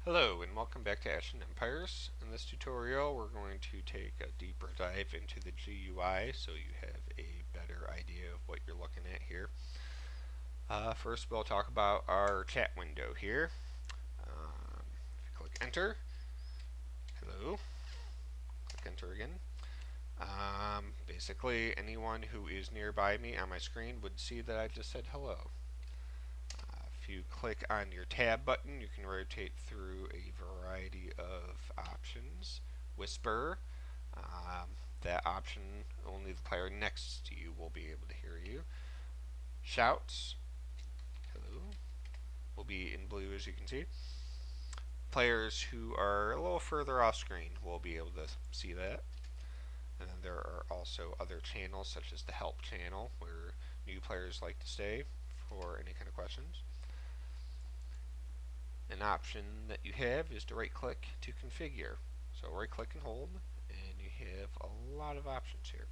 Hello and welcome back to Ashen Empires. In this tutorial we're going to take a deeper dive into the GUI so you have a better idea of what you're looking at here. First we'll talk about our chat window here. If you click enter, hello, click enter again. Basically anyone who is nearby me on my screen would see that I just said hello. If you click on your tab button, you can rotate through a variety of options. Whisper, that option, only the player next to you will be able to hear you. Shouts, hello, will be in blue as you can see. Players who are a little further off screen will be able to see that. And then there are also other channels such as the help channel where new players like to stay for any kind of questions. An option that you have is to right click to configure. So right click and hold and you have a lot of options here.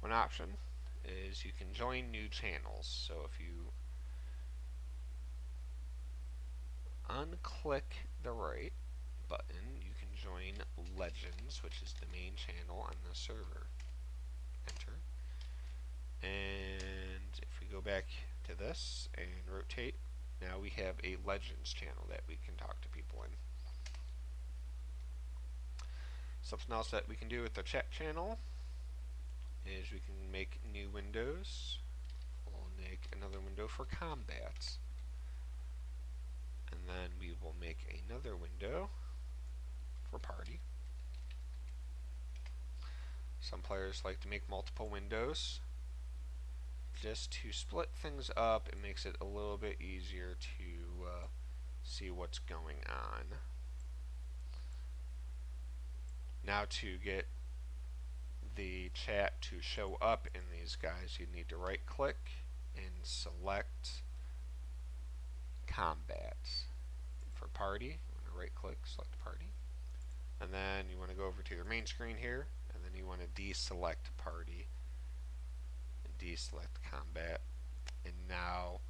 One option is you can join new channels. So if you unclick the right button, you can join Legends, which is the main channel on the server. Enter. And if we go back to this and rotate, now we have a Legends channel that we can talk to people in. Something else that we can do with the chat channel is we can make new windows. We'll make another window for combat. And then we will make another window for party. Some players like to make multiple windows. Just to split things up, it makes it a little bit easier to see what's going on. Now to get the chat to show up in these guys, you need to right click and select combat. For party, you want to right click, select party. And then you want to go over to your main screen here, and then you want to deselect party and deselect combat. And now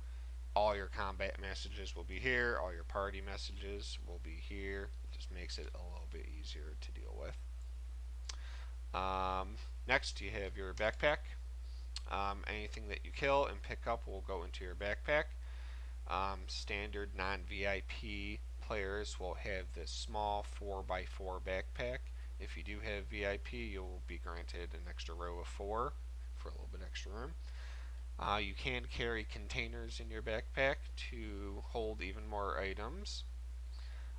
all your combat messages will be here, all your party messages will be here. It just makes it a little bit easier to deal with. Next you have your backpack. Anything that you kill and pick up will go into your backpack. Standard non-VIP players will have this small 4x4 backpack. If you do have VIP, you'll be granted an extra row of 4 for a little bit extra room. You can carry containers in your backpack to hold even more items.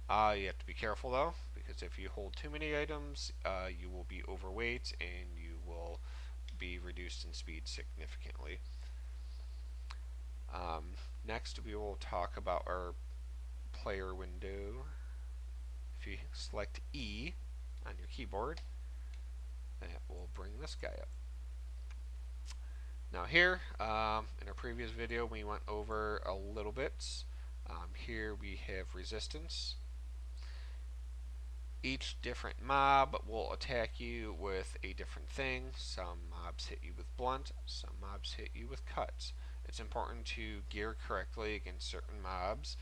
You have to be careful though, because if you hold too many items, you will be overweight and you will be reduced in speed significantly. Next, we will talk about our player window. If you select E on your keyboard, that will bring this guy up. Now here, in our previous video, we went over a little bit. Here we have resistance. Each different mob will attack you with a different thing. Some mobs hit you with blunt, some mobs hit you with cuts. It's important to gear correctly against certain mobs.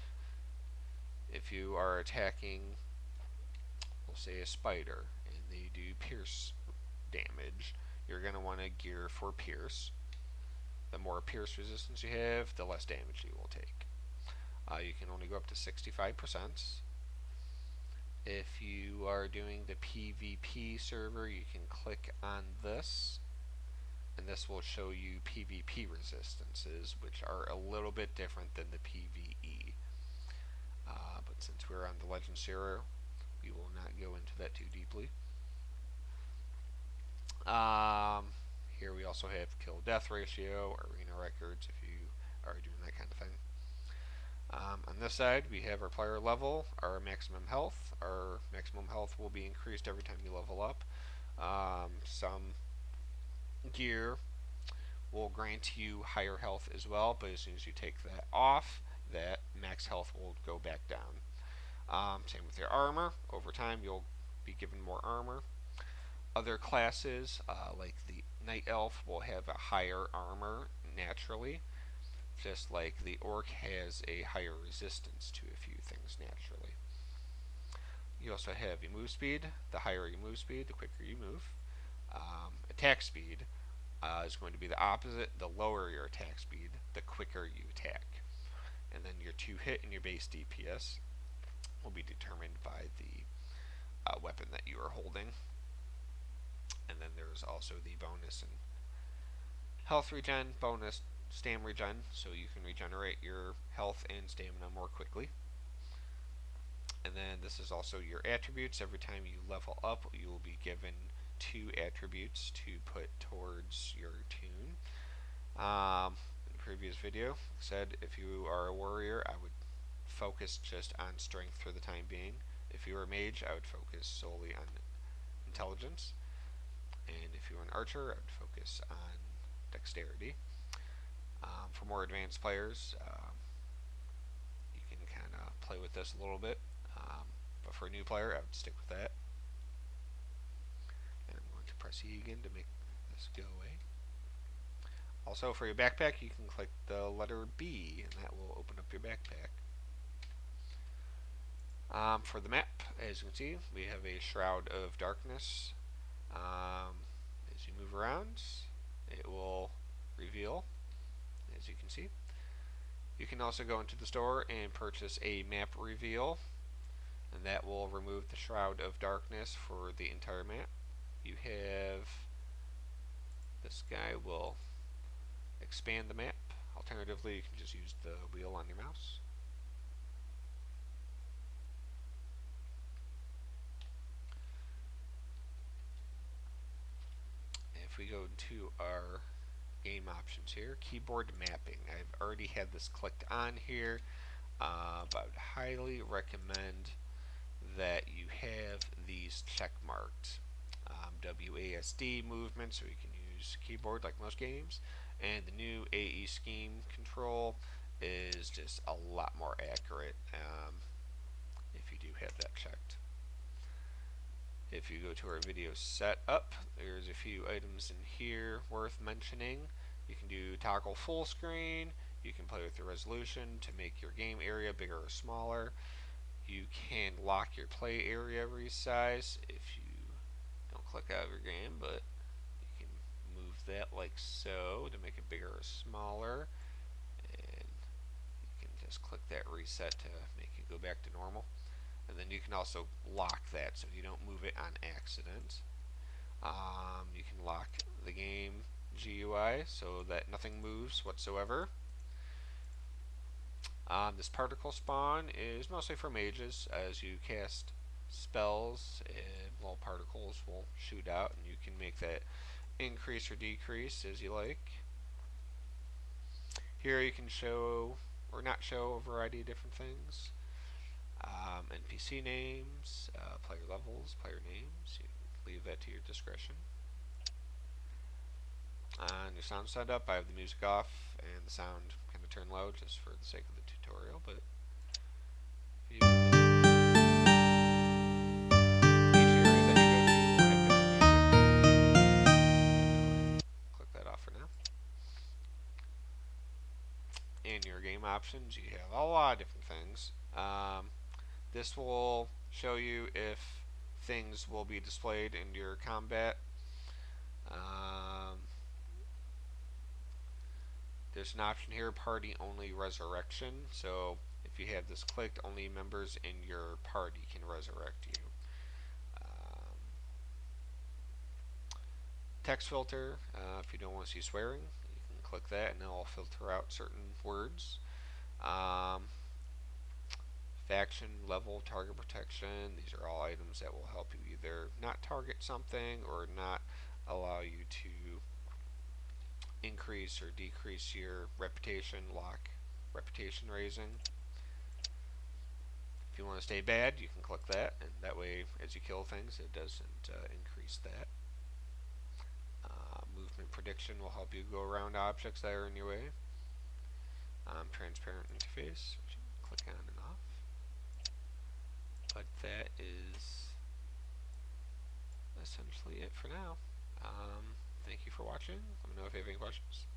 If you are attacking, we'll say a spider, and they do pierce damage, you're going to want to gear for pierce. The more pierce resistance you have, the less damage you will take. You can only go up to 65%. If you are doing the PvP server, you can click on this, and this will show you PvP resistances, which are a little bit different than the PvE. But since we're on the Legend server, we will not go into that too deeply. Here we also have kill-death ratio, arena records, if you are doing that kind of thing. On this side, we have our player level, our maximum health. Our maximum health will be increased every time you level up. Some gear will grant you higher health as well, but as soon as you take that off, that max health will go back down. Same with your armor. Over time, you'll be given more armor. Other classes, like the Night Elf, will have a higher armor naturally, just like the Orc has a higher resistance to a few things naturally. You also have your move speed. The higher your move speed, the quicker you move. Attack speed is going to be the opposite. The lower your attack speed, the quicker you attack. And then your 2 hit and your base DPS will be determined by the weapon that you are holding. And then there's also the bonus and health regen, bonus stam regen, so you can regenerate your health and stamina more quickly. And then this is also your attributes. Every time you level up, you will be given 2 attributes to put towards your tune. In the previous video, I said if you are a warrior, I would focus just on strength for the time being. If you were a mage, I would focus solely on intelligence. And if you were an archer, I would focus on dexterity. For more advanced players, you can kind of play with this a little bit. But for a new player, I would stick with that. And I'm going to press E again to make this go away. Also, for your backpack, you can click the letter B, and that will open up your backpack. For the map, as you can see, we have a Shroud of Darkness. As you move around, it will reveal, as you can see. You can also go into the store and purchase a map reveal, and that will remove the Shroud of Darkness for the entire map. You have this guy will expand the map. Alternatively, you can just use the wheel on your mouse. If we go to our game options here, keyboard mapping. I've already had this clicked on here, but I would highly recommend that you have these check marked. WASD movement, so you can use keyboard like most games, and the new AE scheme control is just a lot more accurate if you do have that checked. If you go to our video setup, there's a few items in here worth mentioning. You can do toggle full screen. You can play with the resolution to make your game area bigger or smaller. You can lock your play area resize if you don't click out of your game, but you can move that like so to make it bigger or smaller. And you can just click that reset to make it go back to normal. And then you can also lock that so you don't move it on accident. You can lock the game GUI so that nothing moves whatsoever. This particle spawn is mostly for mages. As you cast spells, little particles will shoot out, and you can make that increase or decrease as you like. Here you can show or not show a variety of different things. NPC names, player levels, player names. You can leave that to your discretion. On your sound setup, I have the music off and the sound kind of turned low just for the sake of the tutorial. But if you each area that you go to will have different music. Click that off for now. In your game options, you have a lot of different things. This will show you if things will be displayed in your combat. There's an option here, party only resurrection. So if you have this clicked, only members in your party can resurrect you. Text filter, if you don't want to see swearing, you can click that and it'll filter out certain words. Faction, level, target protection, these are all items that will help you either not target something or not allow you to increase or decrease your reputation, lock reputation raising. If you want to stay bad, you can click that, and that way as you kill things it doesn't increase that. Movement prediction will help you go around objects that are in your way. Transparent interface, which you can click on and off. But that is essentially it for now. Thank you for watching. Let me know if you have any questions.